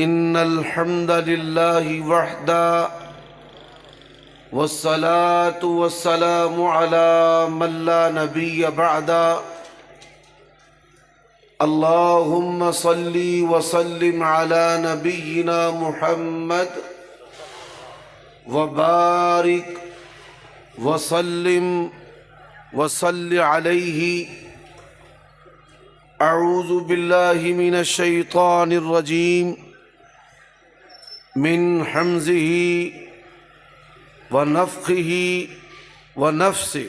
إن الحمد لله وحده والصلاة والسلام على من لا نبي بعده اللهم صل وسلم على نبينا محمد وبارك وسلم وصل عليه. اعوذ باللہ من الشیطان الرجیم من حمزه ونفخه ونفسه.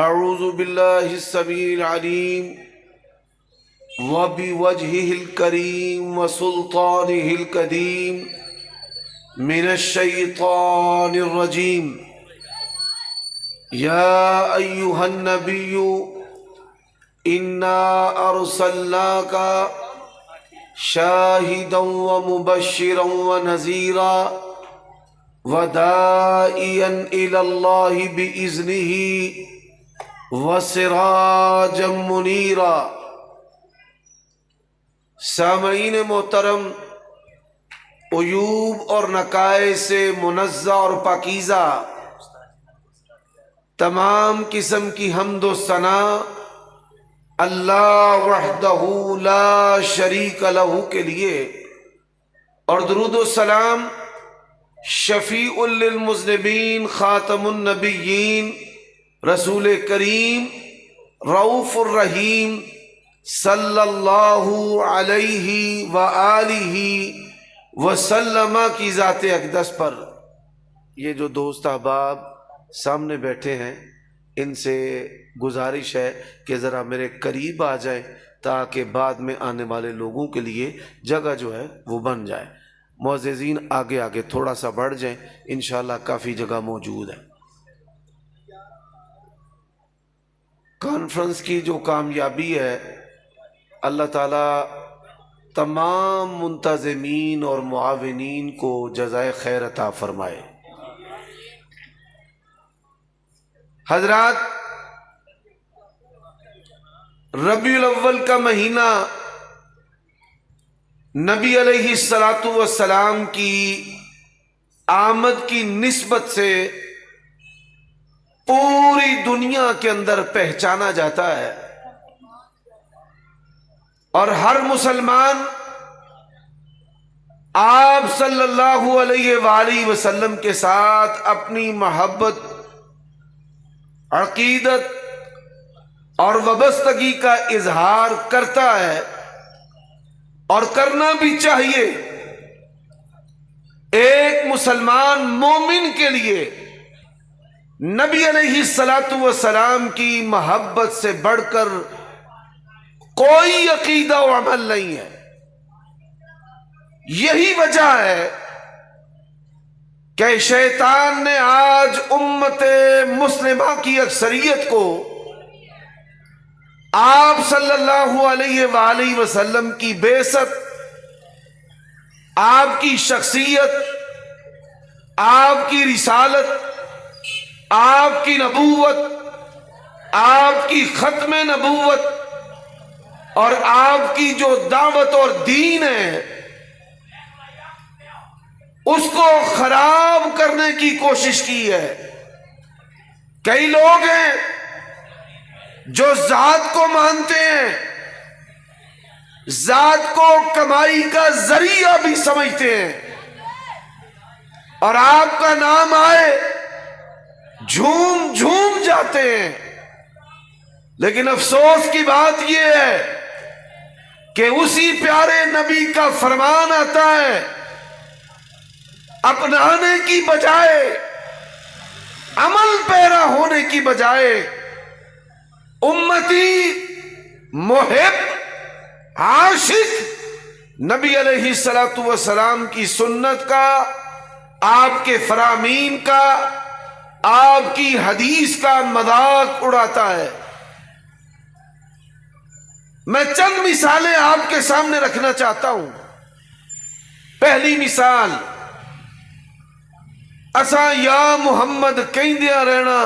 اعوذ باللہ السمیع العلیم وبوجهه الکریم وسلطانه القدیم من الشیطان الرجیم. یا ایہا النبی انا ارسلناک شاہدا ومبشرا ونذیرا وداعیا الی اللہ بإذنہ وسراجا منیرا. سامعین محترم، عیوب اور نقائص سے منزہ اور پاکیزہ تمام قسم کی حمد و ثنا اللہ وحدہ لا شریک لہ کے لیے، اور درود و سلام شفیع للمذنبین خاتم النبیین رسول کریم رؤوف الرحیم صلی اللہ علیہ وآلہ وسلم کی ذات اقدس پر. یہ جو دوست احباب سامنے بیٹھے ہیں، ان سے گزارش ہے کہ ذرا میرے قریب آ جائیں تاکہ بعد میں آنے والے لوگوں کے لیے جگہ جو ہے وہ بن جائے. معززین آگے آگے تھوڑا سا بڑھ جائیں، انشاءاللہ کافی جگہ موجود ہے. کانفرنس کی جو کامیابی ہے، اللہ تعالیٰ تمام منتظمین اور معاونین کو جزائے خیر عطا فرمائے. حضرات، ربیع الاول کا مہینہ نبی علیہ السلام کی آمد کی نسبت سے پوری دنیا کے اندر پہچانا جاتا ہے، اور ہر مسلمان آپ صلی اللہ علیہ وآلہ وسلم کے ساتھ اپنی محبت، عقیدت اور وابستگی کا اظہار کرتا ہے، اور کرنا بھی چاہیے. ایک مسلمان مومن کے لیے نبی علیہ السلام کی محبت سے بڑھ کر کوئی عقیدہ و عمل نہیں ہے. یہی وجہ ہے کہ شیطان نے آج امت مسلمہ کی اکثریت کو آپ صلی اللہ علیہ وآلہ وسلم کی بعثت، آپ کی شخصیت، آپ کی رسالت، آپ کی نبوت، آپ کی ختم نبوت اور آپ کی جو دعوت اور دین ہے، اس کو خراب کرنے کی کوشش کی ہے. کئی لوگ ہیں جو ذات کو مانتے ہیں، ذات کو کمائی کا ذریعہ بھی سمجھتے ہیں، اور آپ کا نام آئے جھوم جھوم جاتے ہیں. لیکن افسوس کی بات یہ ہے کہ اسی پیارے نبی کا فرمان آتا ہے، اپنانے کی بجائے، عمل پیرا ہونے کی بجائے امتی محب عاشق نبی علیہ السلام کی سنت کا، آپ کے فرامین کا، آپ کی حدیث کا مذاق اڑاتا ہے. میں چند مثالیں آپ کے سامنے رکھنا چاہتا ہوں. پہلی مثال، اساں یا محمد کہندیاں رہنا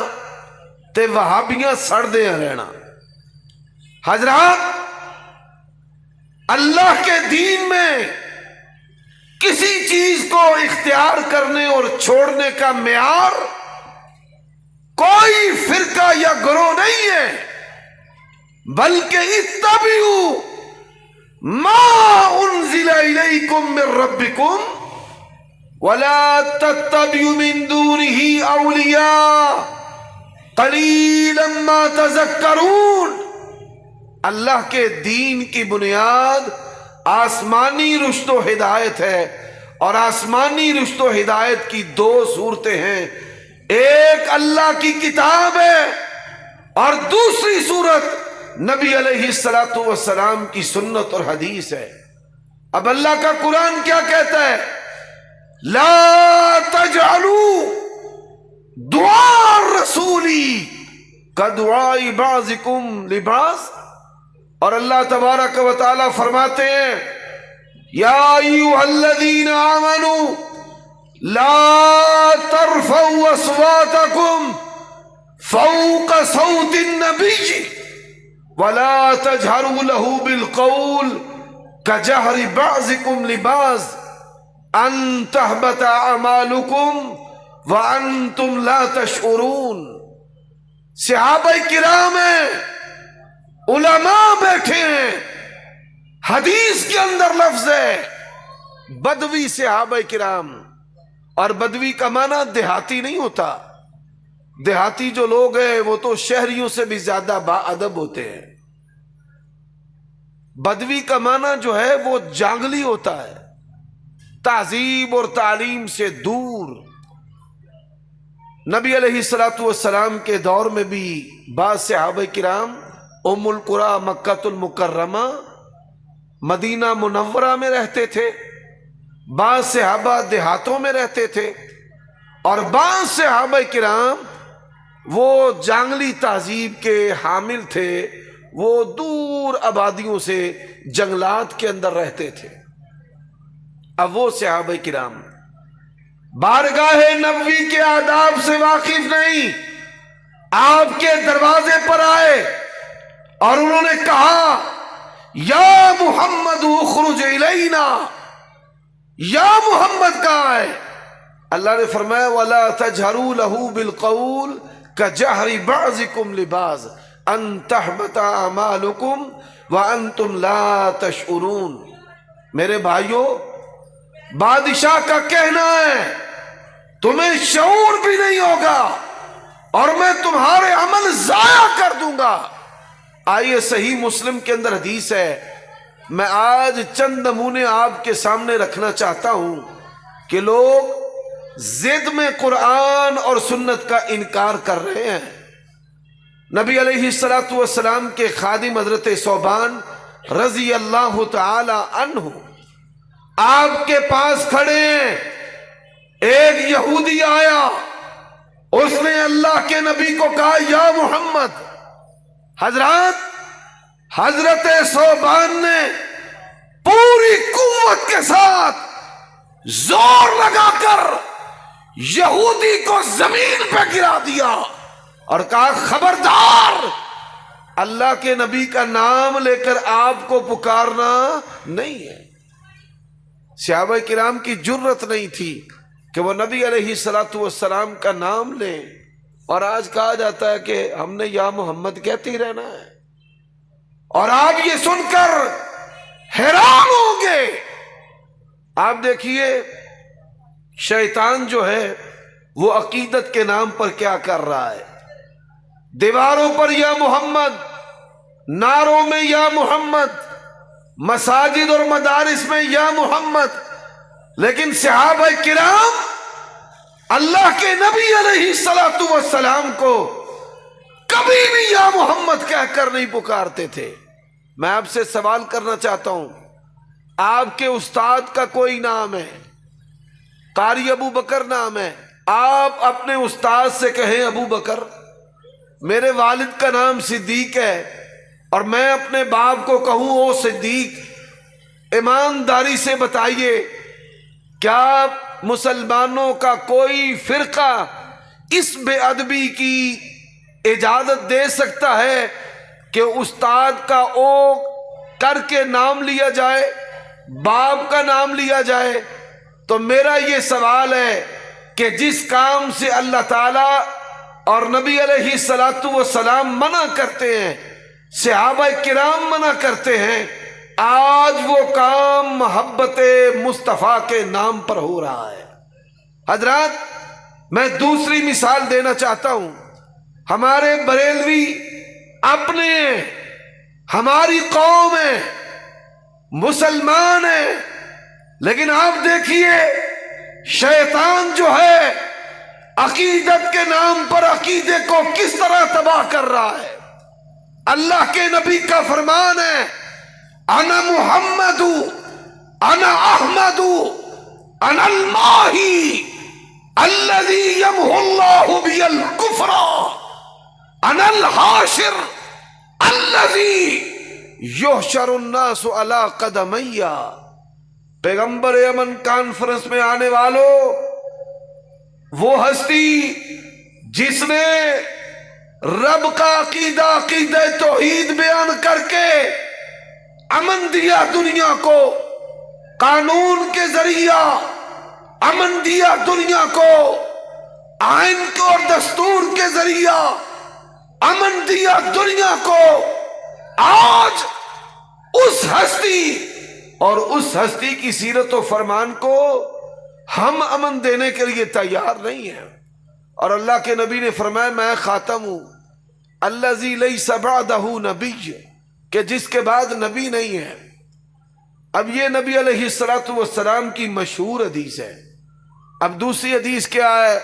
تے وہابیاں سڑدیاں رہنا. حضرات، اللہ کے دین میں اختیار کرنے اور چھوڑنے کا معیار کوئی فرقہ یا گروہ نہیں ہے، بلکہ اتبعوا ما انزل الیکم من ربکم ولا تتبعوا من دونه اولیاء قلیلا ما تذکرون۔ اللہ کے دین کی بنیاد آسمانی رشد و ہدایت ہے، اور آسمانی رشد و ہدایت کی دو صورتیں ہیں، ایک اللہ کی کتاب ہے اور دوسری صورت نبی علیہ الصلوۃ والسلام کی سنت اور حدیث ہے۔ اب اللہ کا قرآن کیا کہتا ہے؟ لا تجعلوا دعاء الرسول کدعاء بعضکم لبعض، اور اللہ تبارک و تعالی فرماتے ہیں یا ایھا الذین آمنوا لا ترفعوا اصواتکم فوق صوت النبی ولا تجهروا له بالقول كجهر بعضكم لبعض ان تحبط اعمالكم وانتم لا تشعرون۔ صحابہ کرام ہیں، علماء بیٹھے ہیں، حدیث کے اندر لفظ ہے بدوی صحابہ کرام، اور بدوی کا معنی دیہاتی نہیں ہوتا، دیہاتی جو لوگ ہیں وہ تو شہریوں سے بھی زیادہ باادب ہوتے ہیں، بدوی کا معنی جو ہے وہ جانگلی ہوتا ہے، تہذیب اور تعلیم سے دور۔ نبی علیہ الصلوۃ والسلام کے دور میں بھی بعض صحابہ کرام ام القریٰ مکہ المکرمہ مدینہ منورہ میں رہتے تھے، بعض صحابہ دیہاتوں میں رہتے تھے، اور بعض صحابہ کرام وہ جانگلی تہذیب کے حامل تھے، وہ دور آبادیوں سے جنگلات کے اندر رہتے تھے۔ اب وہ صحابہ کرام بارگاہ نبوی کے آداب سے واقف نہیں، آپ کے دروازے پر آئے اور انہوں نے کہا یا محمد اخرج الینا، یا محمد کہاں ہے؟ اللہ نے فرمایا وَلَا تَجْهَرُوا لَهُ بِالْقَوْلِ كَجَهْرِ بَعْضِكُمْ لِبَعْضٍ أَن تَحْبَطَ أَعْمَالُكُمْ وَأَنْتُمْ لَا تَشْعُرُونَ۔ میرے بھائیو، بادشاہ کا کہنا ہے تمہیں شعور بھی نہیں ہوگا اور میں تمہارے عمل ضائع کر دوں گا۔ آئیے صحیح مسلم کے اندر حدیث ہے، میں آج چند نمونے آپ کے سامنے رکھنا چاہتا ہوں کہ لوگ ضد میں قرآن اور سنت کا انکار کر رہے ہیں۔ نبی علیہ الصلوۃ والسلام کے خادم حضرت ثوبان رضی اللہ تعالی عنہ آپ کے پاس کھڑے ہیں، ایک یہودی آیا، اس نے اللہ کے نبی کو کہا یا محمد۔ حضرت ثوبان نے پوری قوت کے ساتھ زور لگا کر یہودی کو زمین پہ گرا دیا اور کہا خبردار، اللہ کے نبی کا نام لے کر آپ کو پکارنا نہیں ہے۔ صحابہ کرام کی جرت نہیں تھی کہ وہ نبی علیہ الصلوۃ والسلام کا نام لیں، اور آج کہا جاتا ہے کہ ہم نے یا محمد کہتے ہی رہنا ہے، اور آپ یہ سن کر حیران ہوں گے۔ آپ دیکھیے شیطان جو ہے وہ عقیدت کے نام پر کیا کر رہا ہے، دیواروں پر یا محمد، نعروں میں یا محمد، مساجد اور مدارس میں یا محمد، لیکن صحابہ کرام اللہ کے نبی علیہ الصلوۃ والسلام کو کبھی بھی یا محمد کہہ کر نہیں پکارتے تھے۔ میں آپ سے سوال کرنا چاہتا ہوں، آپ کے استاد کا کوئی نام ہے، قاری ابو بکر نام ہے، آپ اپنے استاد سے کہیں ابو بکر۔ میرے والد کا نام صدیق ہے اور میں اپنے باپ کو کہوں او صدیق، ایمانداری سے بتائیے کیا مسلمانوں کا کوئی فرقہ اس بے ادبی کی اجازت دے سکتا ہے کہ استاد کا او کر کے نام لیا جائے، باپ کا نام لیا جائے؟ تو میرا یہ سوال ہے کہ جس کام سے اللہ تعالی اور نبی علیہ الصلوۃ والسلام منع کرتے ہیں، صحابہ کرام منع کرتے ہیں، آج وہ کام محبت مصطفیٰ کے نام پر ہو رہا ہے۔ حضرات، میں دوسری مثال دینا چاہتا ہوں۔ ہمارے بریلوی اپنے ہیں، ہماری قوم ہے، مسلمان ہیں، لیکن آپ دیکھیے شیطان جو ہے عقیدت کے نام پر عقیدے کو کس طرح تباہ کر رہا ہے۔ اللہ کے نبی کا فرمان ہے، انا محمد انا احمد انا الماہی الذی یمحو اللہ بی الکفر انا الحاشر الذی یحشر الناس علی قدمی۔ پیغمبر امن کانفرنس میں آنے والوں، وہ ہستی جس نے رب کا عقیدہ، عقیدہ توحید بیان کر کے امن دیا دنیا کو، قانون کے ذریعہ امن دیا دنیا کو، آئین کو اور دستور کے ذریعہ امن دیا دنیا کو، آج اس ہستی اور اس ہستی کی سیرت و فرمان کو ہم امن دینے کے لیے تیار نہیں ہیں۔ اور اللہ کے نبی نے فرمایا میں خاتم ہوں الذی لیس بعدہ نبی، کہ جس کے بعد نبی نہیں ہے۔ اب یہ نبی علیہ الصلوۃ والسلام کی مشہور حدیث ہے۔ اب دوسری حدیث کیا ہے؟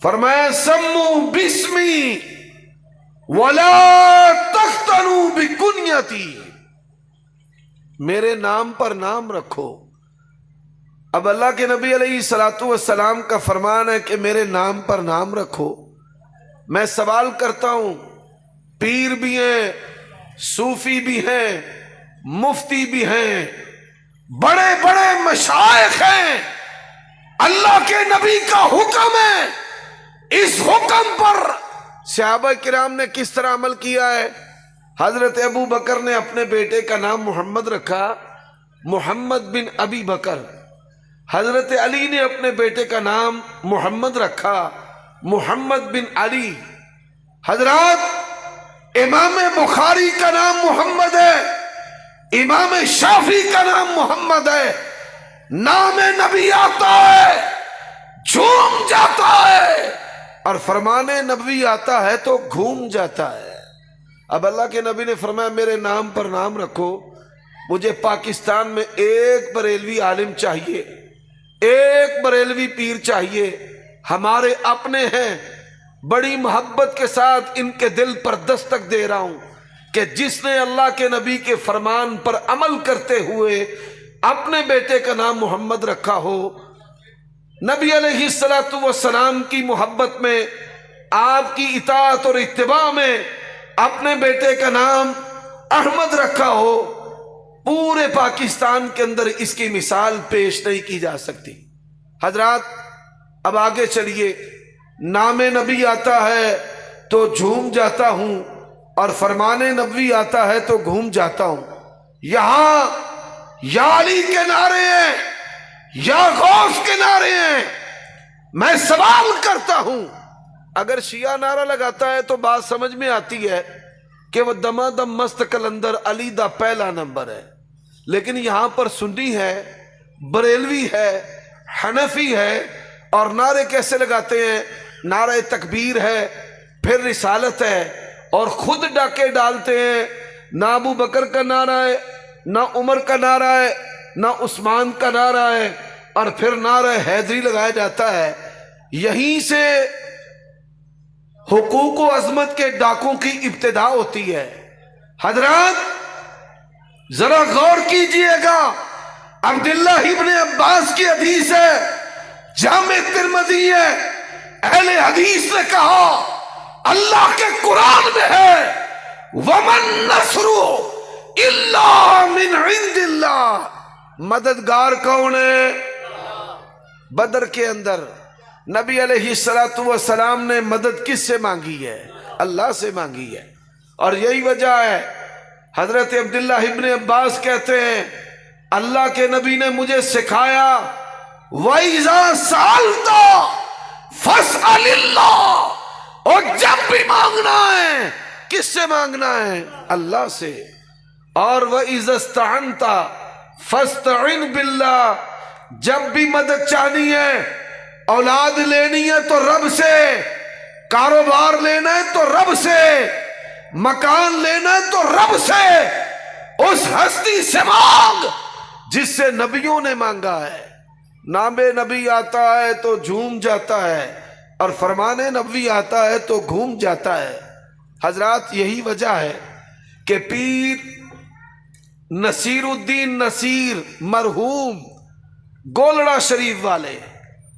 فرمایا سموا باسمی ولا تختنوا بکنیتی، میرے نام پر نام رکھو۔ اب اللہ کے نبی علیہ الصلوۃ والسلام کا فرمان ہے کہ میرے نام پر نام رکھو۔ میں سوال کرتا ہوں، پیر بھی ہیں، صوفی بھی ہیں، مفتی بھی ہیں، بڑے بڑے مشائخ ہیں، اللہ کے نبی کا حکم ہے، اس حکم پر صحابہ کرام نے کس طرح عمل کیا ہے؟ حضرت ابو بکر نے اپنے بیٹے کا نام محمد رکھا، محمد بن ابی بکر۔ حضرت علی نے اپنے بیٹے کا نام محمد رکھا، محمد بن علی۔ حضرات، امام بخاری کا نام محمد ہے، امام شافعی کا نام محمد ہے، نام نبی آتا ہے جھوم جاتا ہے، اور فرمان نبی آتا ہے تو گھوم جاتا ہے۔ اب اللہ کے نبی نے فرمایا میرے نام پر نام رکھو۔ مجھے پاکستان میں ایک بریلوی عالم چاہیے، ایک بریلوی پیر چاہیے، ہمارے اپنے ہیں، بڑی محبت کے ساتھ ان کے دل پر دستک دے رہا ہوں کہ جس نے اللہ کے نبی کے فرمان پر عمل کرتے ہوئے اپنے بیٹے کا نام محمد رکھا ہو، نبی علیہ الصلوۃ والسلام کی محبت میں، آپ کی اطاعت اور اتباع میں اپنے بیٹے کا نام احمد رکھا ہو، پورے پاکستان کے اندر اس کی مثال پیش نہیں کی جا سکتی۔ حضرات، اب آگے چلیے، نام نبی آتا ہے تو جھوم جاتا ہوں، اور فرمان نبی آتا ہے تو گھوم جاتا ہوں۔ یہاں یا علی کے نعرے ہیں، یا غوث کے نعرے ہیں۔ میں سوال کرتا ہوں، اگر شیعہ نعرہ لگاتا ہے تو بات سمجھ میں آتی ہے کہ وہ دما دم مست کلندر علی دا پہلا نمبر ہے، لیکن یہاں پر سنی ہے، بریلوی ہے، حنفی ہے، اور نعرے کیسے لگاتے ہیں؟ نعرہ تکبیر ہے، پھر رسالت ہے، اور خود ڈاکے ڈالتے ہیں۔ نہ ابو بکر کا نعرہ ہے، نہ عمر کا نعرہ ہے، نہ عثمان کا نعرہ ہے، اور پھر نعرہ حیدری لگایا جاتا ہے۔ یہیں سے حقوق و عظمت کے ڈاکوں کی ابتدا ہوتی ہے۔ حضرات، ذرا غور کیجئے گا، عبداللہ ابن عباس کی حدیث ہے، جامع ترمذی ہے، اہل حدیث نے کہا اللہ کے قرآن میں ہے وَمَن نَّصْرُ إِلَّا مِنْ عِنْدِ اللَّهِ، مددگار کون ہے؟ بدر کے اندر نبی علیہ الصلوۃ والسلام نے مدد کس سے مانگی ہے؟ اللہ سے مانگی ہے۔ اور یہی وجہ ہے حضرت عبداللہ ابن عباس کہتے ہیں اللہ کے نبی نے مجھے سکھایا وَإِذَا سَأَلْتَ فَاسْأَلِ اللَّهَ، اور جب بھی مانگنا ہے کس سے مانگنا ہے؟ اللہ سے۔ اور وَإِذَا اسْتَعَنْتَ فَاسْتَعِنْ بِاللَّهِ، جب بھی مدد چاہنی ہے، اولاد لینی ہے تو رب سے، کاروبار لینا ہے تو رب سے، مکان لینا ہے تو رب سے، اس ہستی سے مانگ جس سے نبیوں نے مانگا ہے۔ نام نبی آتا ہے تو جھوم جاتا ہے، اور فرمان نبی آتا ہے تو گھوم جاتا ہے۔ حضرات یہی وجہ ہے کہ پیر نصیر الدین نصیر مرحوم گولڑا شریف والے،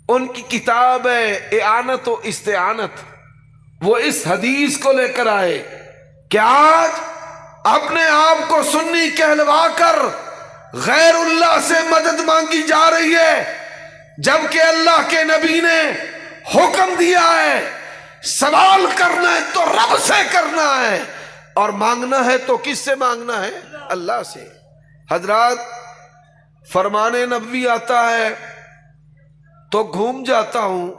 ان کی کتاب ہے اعانت و استعانت، وہ اس حدیث کو لے کر آئے کہ آج اپنے آپ کو سنی کہلوا کر غیر اللہ سے مدد مانگی جا رہی ہے، جبکہ اللہ کے نبی نے حکم دیا ہے سوال کرنا ہے تو رب سے کرنا ہے، اور مانگنا ہے تو کس سے مانگنا ہے؟ اللہ سے۔ حضرات فرمان نبوی آتا ہے تو گھوم جاتا ہوں،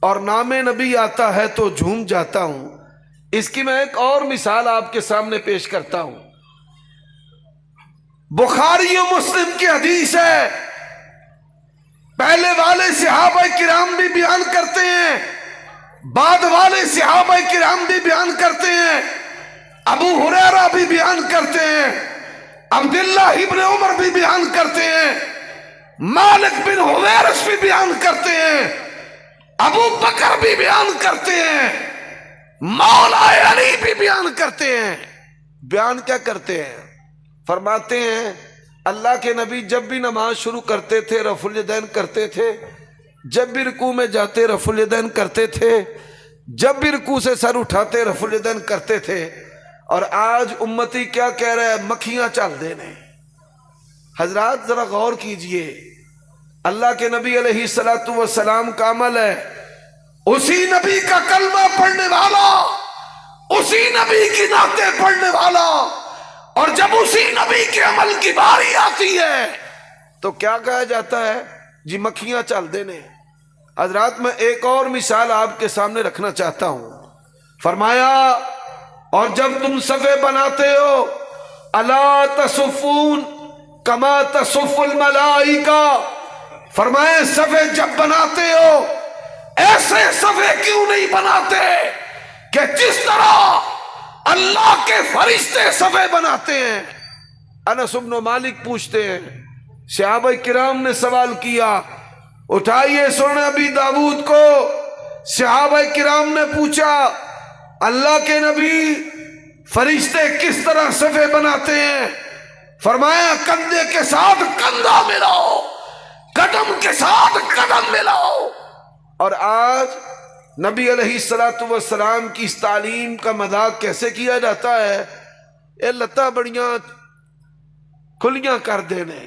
اور نام نبی آتا ہے تو جھوم جاتا ہوں۔ اس کی میں ایک اور مثال آپ کے سامنے پیش کرتا ہوں۔ بخاری و مسلم کی حدیث ہے، پہلے والے صحابہ کرام بھی بیان کرتے ہیں، بعد والے صحابہ کرام بھی بیان کرتے ہیں، ابو ہریرہ بھی بیان کرتے ہیں، عبداللہ ابن عمر بھی بیان کرتے ہیں، مالک بن حویرث بھی بیان کرتے ہیں، ابو بکر بھی بیان کرتے ہیں، مولا علی بھی بیان کرتے ہیں۔ بیان کیا کرتے ہیں؟ فرماتے ہیں اللہ کے نبی جب بھی نماز شروع کرتے تھے رفع الیدین کرتے تھے، جب بھی رکوع میں جاتے رفع الیدین کرتے تھے، جب بھی رکوع سے سر اٹھاتے رفع الیدین کرتے تھے۔ اور آج امتی کیا کہہ رہے ہیں؟ مکھیاں چل دینے۔ حضرات ذرا غور کیجئے، اللہ کے نبی علیہ السلام کا عمل ہے، اسی نبی کا کلمہ پڑھنے والا، اسی نبی کی نعتیں پڑھنے والا، اور جب اسی نبی کے عمل کی باری آتی ہے تو کیا کہا جاتا ہے؟ جی مکھیاں چل دینے۔ حضرات میں ایک اور مثال آپ کے سامنے رکھنا چاہتا ہوں۔ فرمایا اور جب تم صفے بناتے ہو الا تصفون کما تصف الملائکہ، فرمائے صفے جب بناتے ہو ایسے صفے کیوں نہیں بناتے کہ جس طرح اللہ کے فرشتے صفے بناتے ہیں۔ انس بن مالک پوچھتے ہیں، صحابہ کرام نے سوال کیا، اٹھائیے سنن ابی داؤد کو، صحابہ کرام نے پوچھا اللہ کے نبی فرشتے کس طرح صفے بناتے ہیں؟ فرمایا کندھے کے ساتھ کندھا ملاؤ، قدم کے ساتھ قدم ملاؤ۔ اور آج نبی علیہ السلام کی اس تعلیم کا مذاق کیسے کیا جاتا ہے؟ اے لتاں بڑیاں کھلیاں کر دینے،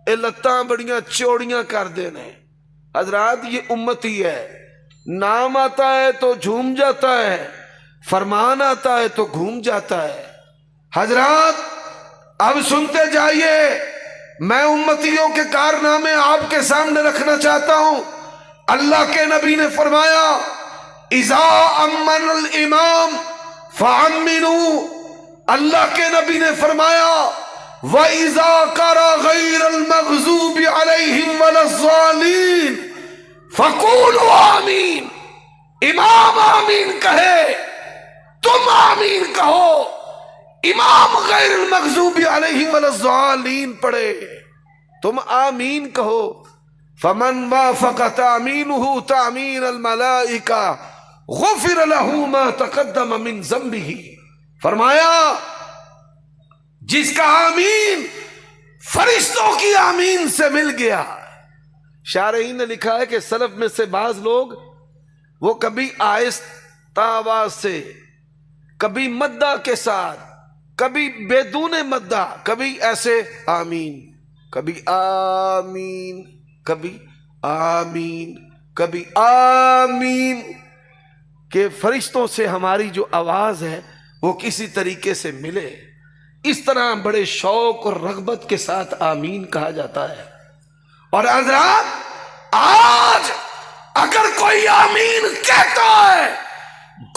اے لتاں بڑیاں چوڑیاں کر دینے۔ حضرات یہ امتی ہے، نام آتا ہے تو جھوم جاتا ہے، فرمان آتا ہے تو گھوم جاتا ہے۔ حضرات اب سنتے جائیے، میں امتیوں کے کارنامے آپ کے سامنے رکھنا چاہتا ہوں۔ اللہ کے نبی نے فرمایا اذا امن الامام فامنوا، اللہ کے نبی نے فرمایا وَإِذَا قَرَأَ غَيْرَ الْمَغْضُوبِ عَلَيْهِمْ وَلَا الضَّالِّينَ فَقُولُوا آمین، امام آمین کہے تم آمین کہو، امام غیر المغضوب علیہم ولا الضالین پڑھے تم آمین کہو۔ فمن وافق تامینہ تامین الملائکہ غفر لہ ما تقدم من ذنبہ، فرمایا جس کا آمین فرشتوں کی آمین سے مل گیا۔ شارحین نے لکھا ہے کہ سلف میں سے بعض لوگ وہ کبھی آہستہ آواز سے، کبھی مدہ کے ساتھ، کبھی بدون مدہ، کبھی ایسے آمین، کبھی آمین، کبھی آمین، کبھی آمین، کہ فرشتوں سے ہماری جو آواز ہے وہ کسی طریقے سے ملے۔ اس طرح بڑے شوق اور رغبت کے ساتھ آمین کہا جاتا ہے۔ اور حضرات آج اگر کوئی آمین کہتا ہے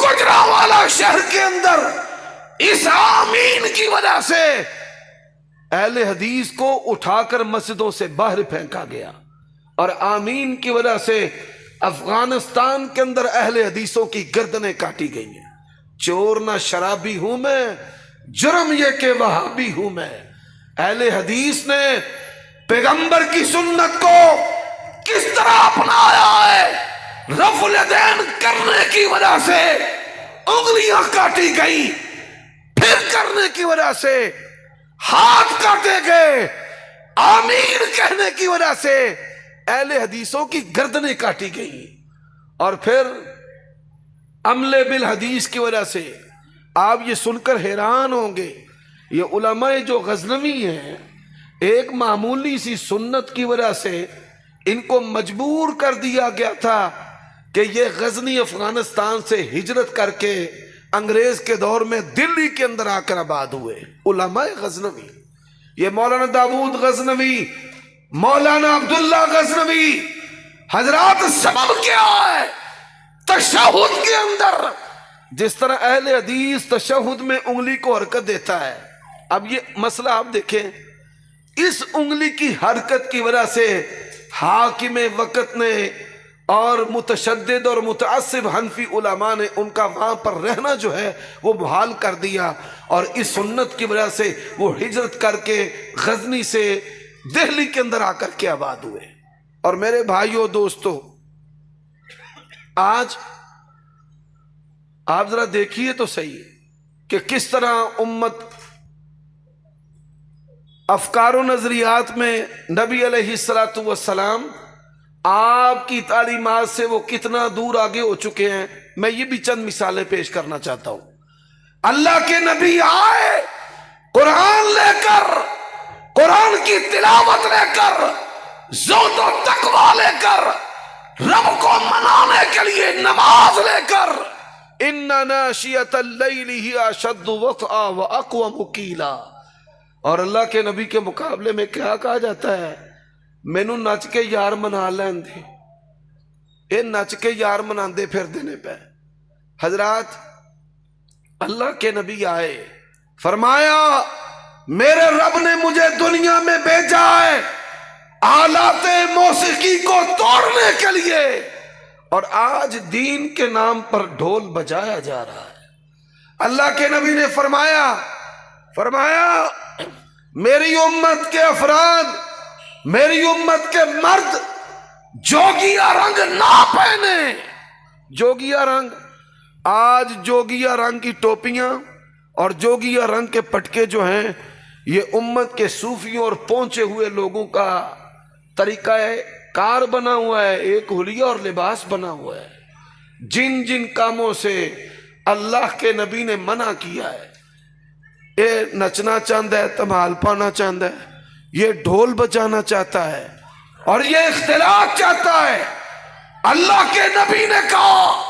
گجرانوالہ شہر کے اندر، اس آمین کی وجہ سے اہل حدیث کو اٹھا کر مسجدوں سے باہر پھینکا گیا، اور آمین کی وجہ سے افغانستان کے اندر اہل حدیثوں کی گردنیں کاٹی گئی ہیں۔ چور نہ شرابی ہوں میں، جرم یہ کہ وہابی ہوں میں۔ اہل حدیث نے پیغمبر کی سنت کو کس طرح اپنایا ہے؟ رفع الیدین کرنے کی وجہ سے انگلیاں کاٹی گئی، پھر کرنے کی وجہ سے ہاتھ کاٹے گئے، آمین کہنے کی وجہ سے اہل حدیثوں کی گردنیں کاٹی گئی، اور پھر عمل بالحدیث کی وجہ سے آپ یہ سن کر حیران ہوں گے، یہ علماء جو غزنوی ہیں ایک معمولی سی سنت کی وجہ سے ان کو مجبور کر دیا گیا تھا کہ یہ غزنی افغانستان سے ہجرت کر کے انگریز کے دور میں دلی کے اندر آ کر آباد ہوئے۔ علماء غزنوی، یہ مولانا داود غزنوی، مولانا عبداللہ غزنوی، حضرات سبب کیا ہے؟ تشہد کے اندر جس طرح اہل حدیث تشہد میں انگلی کو حرکت دیتا ہے، اب یہ مسئلہ آپ دیکھیں، اس انگلی کی حرکت کی وجہ سے حاکم وقت نے اور متشدد اور متعصب حنفی علماء نے ان کا وہاں پر رہنا جو ہے وہ محال کر دیا، اور اس سنت کی وجہ سے وہ ہجرت کر کے غزنی سے دہلی کے اندر آ کر کے آباد ہوئے۔ اور میرے بھائیوں دوستو، آج آپ ذرا دیکھیے تو صحیح کہ کس طرح امت افکار و نظریات میں نبی علیہ السلام آپ کی تعلیمات سے وہ کتنا دور آگے ہو چکے ہیں۔ میں یہ بھی چند مثالیں پیش کرنا چاہتا ہوں۔ اللہ کے نبی آئے قرآن لے کر، قرآن کی تلاوت لے کر، زہد و تقوی لے کر، رب کو منانے کے لیے نماز لے کر، ان ناشیۃ اللیل ہی اشد وطئا واقوم قیلا، اور اللہ کے نبی کے مقابلے میں کیا کہا جاتا ہے؟ مینوں نچ کے یار منا لین دے، اے نچ کے یار مناندے پھر دینے پہ۔ حضرات اللہ کے نبی آئے، فرمایا میرے رب نے مجھے دنیا میں بھیجا ہے آلات موسیقی کو توڑنے کے لیے، اور آج دین کے نام پر ڈھول بجایا جا رہا ہے۔ اللہ کے نبی نے فرمایا میری امت کے افراد، میری امت کے مرد جوگیا رنگ نہ پہنے۔ جوگیا رنگ، آج جوگیا رنگ کی ٹوپیاں اور جوگیا رنگ کے پٹکے جو ہیں یہ امت کے صوفیوں اور پہنچے ہوئے لوگوں کا طریقہ کار بنا ہوا ہے، ایک حلیہ اور لباس بنا ہوا ہے۔ جن جن کاموں سے اللہ کے نبی نے منع کیا ہے، یہ نچنا چاہتا ہے، تمال پانا چاہتا ہے، یہ ڈھول بجانا چاہتا ہے، اور یہ اختلاط چاہتا ہے۔ اللہ کے نبی نے کہا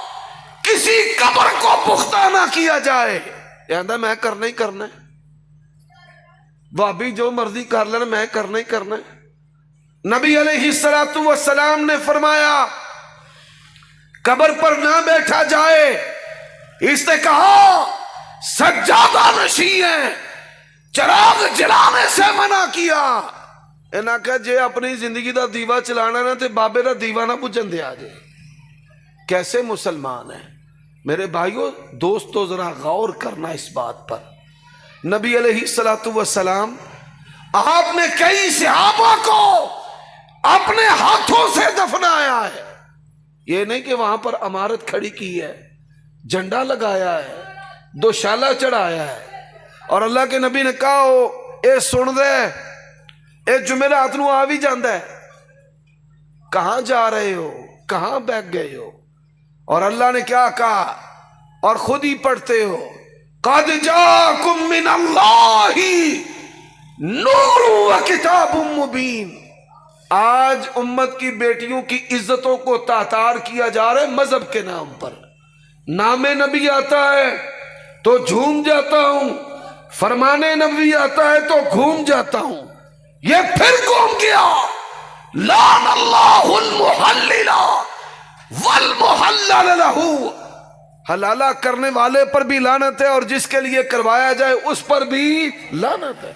کسی قبر کو پختہ نہ کیا جائے، کہتا میں کرنا ہی کرنا ہے، بھابی جو مرضی کر لینا، میں کرنا ہی کرنا ہے۔ نبی علیہ السلام نے فرمایا قبر پر نہ بیٹھا جائے۔ اس نے کہا سجادہ نشین ہے، چراغ جلانے سے منع کیا۔ انہاں کہا جے اپنی زندگی دا دیوا چلانا نہ تے بابے دا دیوا نہ بجھن دے آجے۔ کیسے مسلمان ہیں میرے بھائیوں دوستو، ذرا غور کرنا اس بات پر۔ نبی علیہ السلام آپ نے کئی صحابہ کو اپنے ہاتھوں سے دفنایا ہے، یہ نہیں کہ وہاں پر عمارت کھڑی کی ہے، جھنڈا لگایا ہے، دوشالہ چڑھایا ہے، اور اللہ کے نبی نے کہا اے سن دے، اے جمعرات نو آ بھی جاندہ ہے، کہاں جا رہے ہو، کہاں بیٹھ گئے ہو؟ اور اللہ نے کیا کہا، اور خود ہی پڑھتے ہو، قَدْ جَاءَكُم مِّنَ اللَّهِ نُورٌ وَكِتَابٌ مُّبِينٌ۔ آج امت کی بیٹیوں کی عزتوں کو تاتار کیا جا رہا ہے مذہب کے نام پر۔ نام نبی آتا ہے تو جھوم جاتا ہوں، فرمان نبی آتا ہے تو گھوم جاتا ہوں۔ یہ پھر گھوم گیا، لعن اللہ المحلل والمحلل لہ، حلالہ کرنے والے پر بھی لعنت ہے اور جس کے لیے کروایا جائے اس پر بھی لعنت ہے۔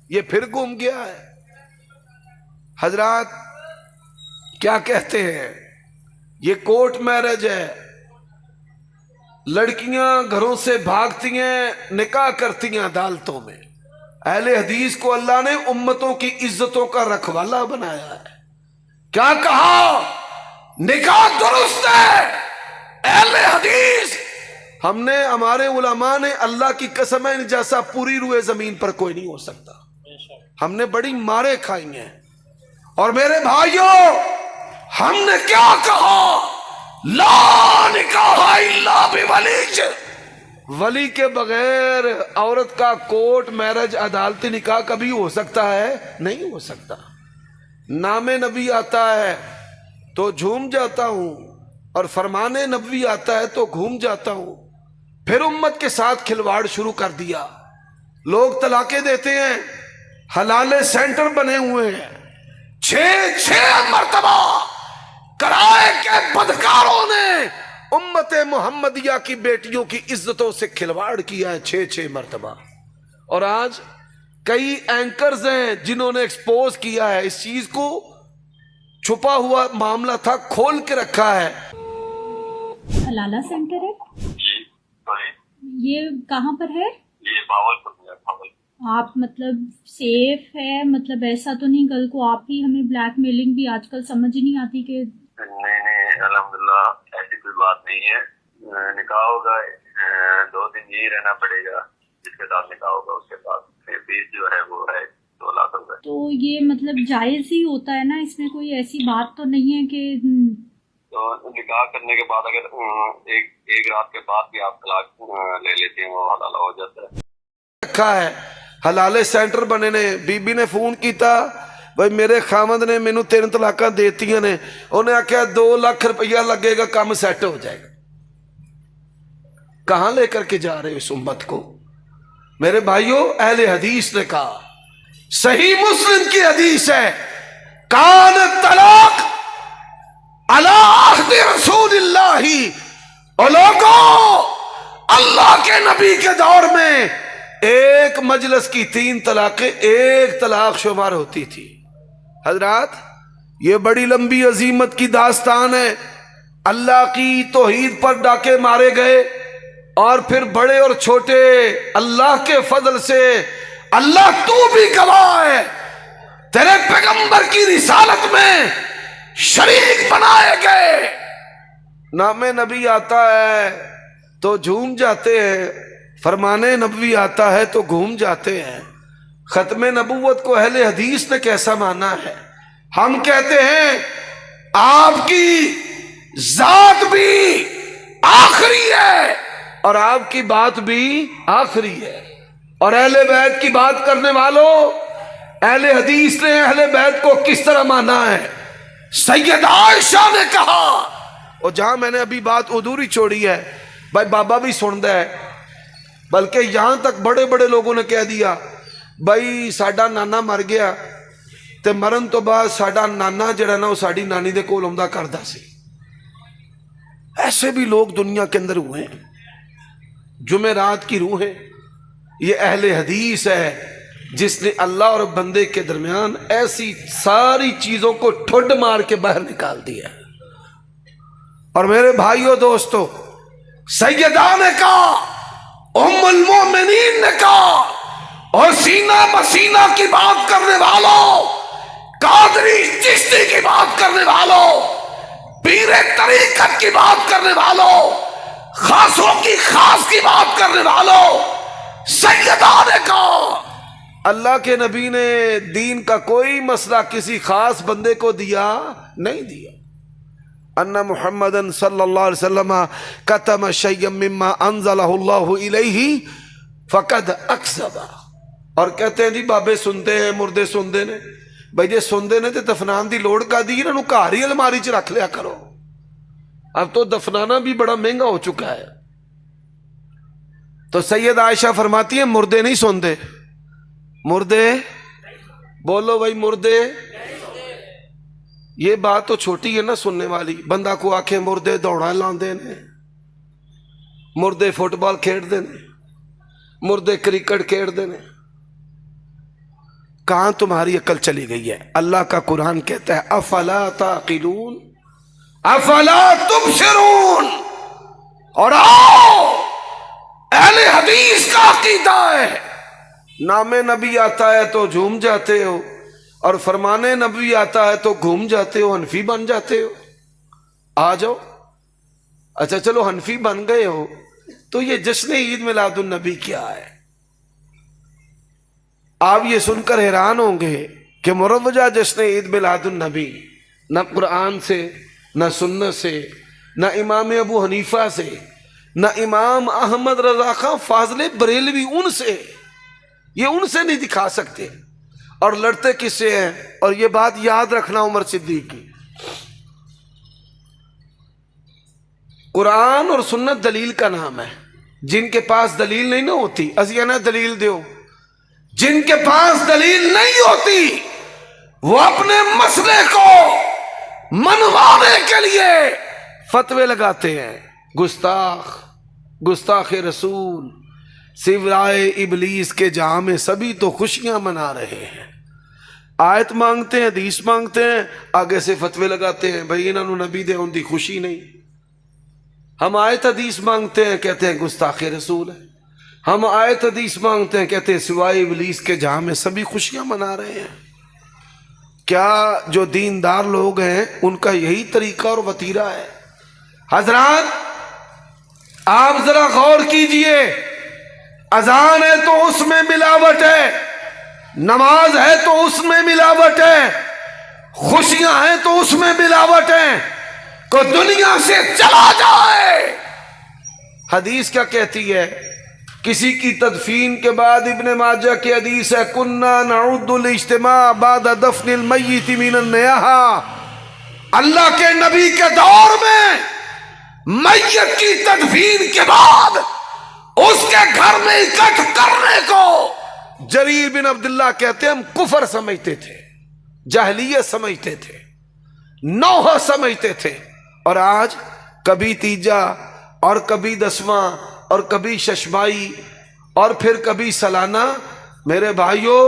یہ پھر گم گیا ہے۔ حضرات کیا کہتے ہیں، یہ کورٹ میرج ہے، لڑکیاں گھروں سے بھاگتی ہیں، نکاح کرتی ہیں عدالتوں میں۔ اہل حدیث کو اللہ نے امتوں کی عزتوں کا رکھوالا بنایا ہے۔ کیا کہا؟ نکاح درست ہے۔ اہل حدیث ہم نے، ہمارے علماء نے، اللہ کی قسم ہے، ان جیسا پوری روئے زمین پر کوئی نہیں ہو سکتا۔ ہم نے بڑی مارے کھائی ہیں۔ اور میرے بھائیوں، ہم نے کیا کہا؟ لا نکاح الا بولی، ولی کے بغیر عورت کا کورٹ میرج عدالتی نکاح کبھی ہو سکتا ہے؟ نہیں ہو سکتا۔ نام نبی آتا ہے تو جھوم جاتا ہوں، اور فرمان نبوی آتا ہے تو گھوم جاتا ہوں۔ پھر امت کے ساتھ کھلواڑ شروع کر دیا۔ لوگ طلاقیں دیتے ہیں، حلال سینٹر بنے ہوئے ہیں، 6 مرتبہ کرائے کے بدکاروں نے امت محمدیہ کی بیٹیوں کی عزتوں سے کھلواڑ کیا ہے 6 مرتبہ۔ اور آج کئی اینکرز ہیں جنہوں نے ایکسپوز کیا ہے اس چیز کو، چھپا ہوا معاملہ تھا، کھول کے رکھا ہے۔ حلالہ سینٹر ہے جی سوری، یہ کہاں پر ہے؟ یہ بھاولپور میں ہے، بھاولپور۔ آپ مطلب سیف ہے؟ مطلب ایسا تو نہیں کل کو آپ ہی ہمیں بلیک میلنگ بھی آج کل سمجھ نہیں آتی کہ؟ نہیں الحمدللہ ایسی کوئی بات نہیں ہے۔ نکاح ہوگا 2 دن یہی رہنا پڑے گا، جس کے ساتھ نکاح ہوگا اس کے بعد پھر فیس جو ہے وہ ہے 2 لاکھ روپے۔ تو یہ مطلب جائز ہی ہوتا ہے نا، اس میں کوئی ایسی بات تو نہیں ہے کہ؟ تو نکاح کرنے کے بعد اگر ایک رات کے بعد بھی آپ طلاق لے لیتے ہیں وہ حلال ہو جاتا ہے۔ رکھا ہے حلالے سینٹر بنے نے۔ بی بی نے فون کیتا، بھائی میرے خامد نے مینوں 3 طلاقاں دیتی نے، انہیں آخیا 2 لاکھ روپیہ لگے گا، کام سیٹ ہو جائے گا۔ کہاں لے کر کے جا رہے اس امت کو؟ میرے بھائیوں، اہل حدیث نے کہا، صحیح مسلم کی حدیث ہے، کان طلاق علی عہد رسول اللہ، اور لوگوں اللہ کے نبی کے دور میں ایک مجلس کی 3 طلاقیں 1 طلاق شمار ہوتی تھی۔ حضرات یہ بڑی لمبی عظیمت کی داستان ہے۔ اللہ کی توحید پر ڈاکے مارے گئے، اور پھر بڑے اور چھوٹے اللہ کے فضل سے، اللہ تو بھی گواہ ہے، تیرے پیغمبر کی رسالت میں شریک بنائے گئے۔ نام نبی آتا ہے تو جھوم جاتے ہیں، فرمان نبوی آتا ہے تو گھوم جاتے ہیں۔ ختم نبوت کو اہل حدیث نے کیسا مانا ہے؟ ہم کہتے ہیں آپ کی ذات بھی آخری ہے اور آپ کی بات بھی آخری ہے۔ اور اہل بیت کی بات کرنے والوں، اہل حدیث نے اہل بیت کو کس طرح مانا ہے؟ سیدہ عائشہ نے کہا، اور جہاں میں نے ابھی بات ادھوری چھوڑی ہے، بھائی بابا بھی سنتا ہے، بلکہ یہاں تک بڑے بڑے لوگوں نے کہہ دیا بھائی ساڈا نانا مر گیا تے مرن تو بعد ساڈا نانا جڑا نا وہ ساڈی نانی دے کول آوندا کردا سی۔ ایسے بھی لوگ دنیا کے اندر ہوئے ہیں۔ جمعرات کی روح ہے، یہ اہل حدیث ہے جس نے اللہ اور بندے کے درمیان ایسی ساری چیزوں کو ٹھڈ مار کے باہر نکال دیا۔ اور میرے بھائیوں دوستو، سیدہ نے کہا، ام المومنین نے کہا، اور سینہ مسینہ کی بات کرنے والوں، قادری چشتی کی بات کرنے والوں، پیر طریقت کی بات کرنے والوں، خاصوں کی خاص کی بات کرنے والوں، سیدہ نے کہا اللہ کے نبی نے دین کا کوئی مسئلہ کسی خاص بندے کو دیا نہیں دیا۔ ان محمدن صلی اللہ علیہ وسلم کتم شیئا مما انزلہ اللہ الیہ فقد اکذب۔ اور کہتے ہیں جی بابے سنتے ہیں، مردے سنتے نے، بھائی جے سنتے نے تو دفنان دی لوڑ کا دی، انہوں گھر ہی الماری چ رکھ لیا کرو۔ اب تو دفنانا بھی بڑا مہنگا ہو چکا ہے۔ تو سید عائشہ فرماتی ہیں مردے نہیں سنتے، مردے بولو بھائی، مردے یہ بات تو چھوٹی ہے نا سننے والی. بندہ کو آکھیں مردے دوڑا لاندے نے, مردے فٹ بال کھیڑ دے نے, مردے کرکٹ کھیڑ دے نے. کہاں تمہاری عقل چلی گئی ہے؟ اللہ کا قرآن کہتا ہے افلا تعقلون افلا تبصرون. اور آؤ اہل حدیث کا عقیدہ ہے, نام نبی آتا ہے تو جھوم جاتے ہو, اور فرمان نبی آتا ہے تو گھوم جاتے ہو, حنفی بن جاتے ہو. آ جاؤ. اچھا چلو حنفی بن گئے ہو تو یہ جشن عید میلاد النبی کیا ہے؟ آپ یہ سن کر حیران ہوں گے کہ مروجہ جشن عید میلاد النبی نہ قرآن سے, نہ سنت سے, نہ امام ابو حنیفہ سے, نہ امام احمد رضا خان فاضل بریلوی ان سے, یہ ان سے نہیں دکھا سکتے. اور لڑتے کس سے ہیں؟ اور یہ بات یاد رکھنا عمر صدیق کی, قرآن اور سنت دلیل کا نام ہے. جن کے پاس دلیل نہیں نہ ہوتی ازیا نہ دلیل دیو, جن کے پاس دلیل نہیں ہوتی وہ اپنے مسئلے کو منوانے کے لیے فتوے لگاتے ہیں. گستاخ رسول سوائے ابلیس کے جہاں میں سبھی تو خوشیاں منا رہے ہیں. آیت مانگتے ہیں, حدیث مانگتے ہیں, آگے سے فتوے لگاتے ہیں بھئی انہوں نے نبی دے ان دی خوشی نہیں. ہم آیت حدیث مانگتے ہیں, کہتے ہیں گستاخ رسول ہے. ہم آیت حدیث مانگتے ہیں, کہتے ہیں سوائے ابلیس کے جہاں میں سبھی خوشیاں منا رہے ہیں. کیا جو دیندار لوگ ہیں ان کا یہی طریقہ اور وتیرہ ہے؟ حضرات آپ ذرا غور کیجئے, اذان ہے تو اس میں ملاوٹ ہے, نماز ہے تو اس میں ملاوٹ ہے, خوشیاں ہیں تو اس میں ملاوٹ ہے. کو دنیا سے چلا جائے. حدیث کیا کہتی ہے؟ کسی کی تدفین کے بعد ابن ماجہ کی حدیث ہے کننا نعود الاجتماع بعد دفن المیت من النیاحہ. اللہ کے نبی کے دور میں میت کی تدفین کے بعد اس کے گھر میں اکٹھ کرنے کو جریر بن عبداللہ کہتے ہیں ہم کفر سمجھتے تھے, جاہلیت سمجھتے تھے, نوحہ سمجھتے تھے. اور آج کبھی تیجا اور کبھی دسواں اور کبھی ششمائی اور پھر کبھی سالانہ. میرے بھائیوں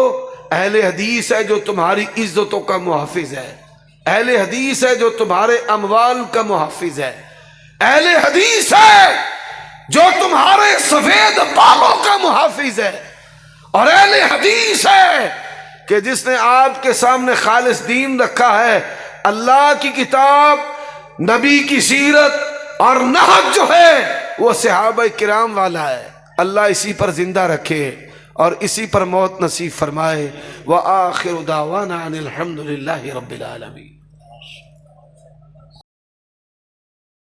اہل حدیث ہے جو تمہاری عزتوں کا محافظ ہے, اہل حدیث ہے جو تمہارے اموال کا محافظ ہے, اہل حدیث ہے جو تمہارے سفید بالوں کا محافظ ہے, اور اہل حدیث ہے کہ جس نے آپ کے سامنے خالص دین رکھا ہے. اللہ کی کتاب, نبی کی سیرت اور نہج جو ہے وہ صحابہ کرام والا ہے. اللہ اسی پر زندہ رکھے اور اسی پر موت نصیب فرمائے. وآخر دعوانا ان الحمد للہ رب العالمین.